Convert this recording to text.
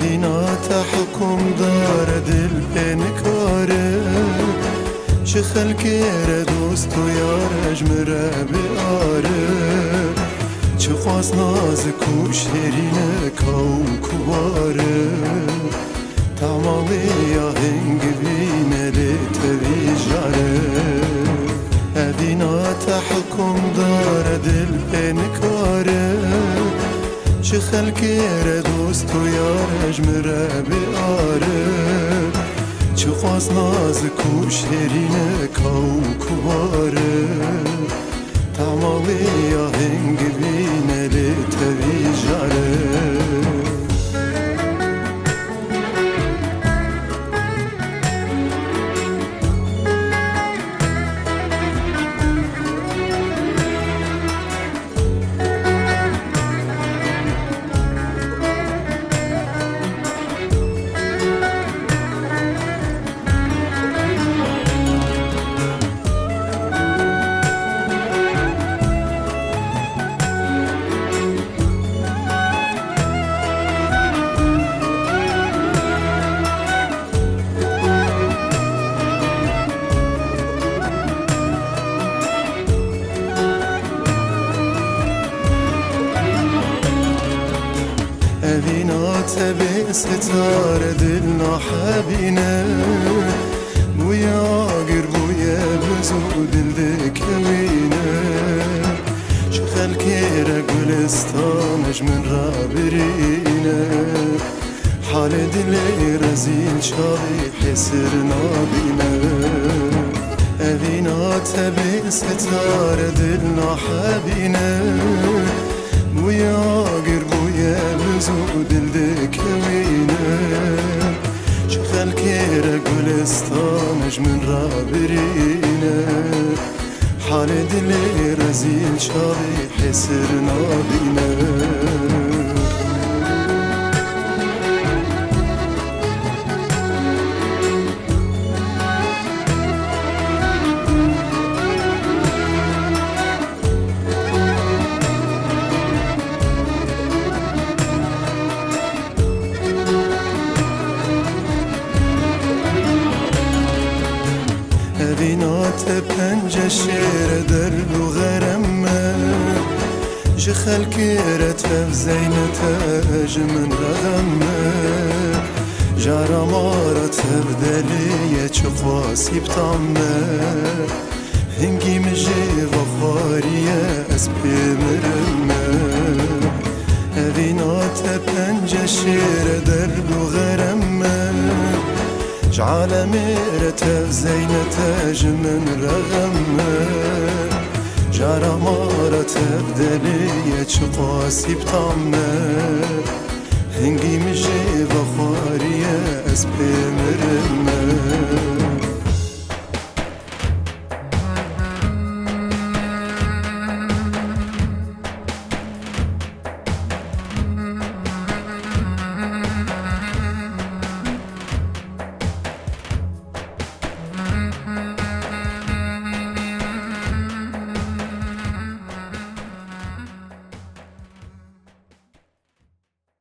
اذینات حکم داره دل پنکاره چه خلکی را دوست و یارش مره بیاره چه خواست ناز کو شیرین کو کواره تمامی یا هنگ بینه لیتوی جاره اذینات حکم داره دل پنکاره چه خلکی را دوست و یارش مره بیاره چه خواست ناز کو شیرین کو کواره تمامی یا هنگ بینه لیتوی جاره اذینات به ستاره دل نحبینه بوی آگر بوی بزو دل دکوینه چه خلکی را گلستانش من را برینه حال دل رزیل چای حسر نابینه اذینات به ستاره دل نحبینه بوی آگر بوی بزو دل دکوینه چه خلکی را گلستانش من را برینه حال دل رزیل چای حسر نابینه اذینات پنج شیر در لو غرمه جه خلکی را تفزینت اج من رغمه جارا مارا تبدلی چه خواسی بتامه هنگی مجی وخاریه از بمرمه اذینات پنج شیر در لو غرمه عالمي رتفزينة من رغمه جارا مارا تبدلي چقاسي بطامه هنگي مجي بخاريه از بمرمه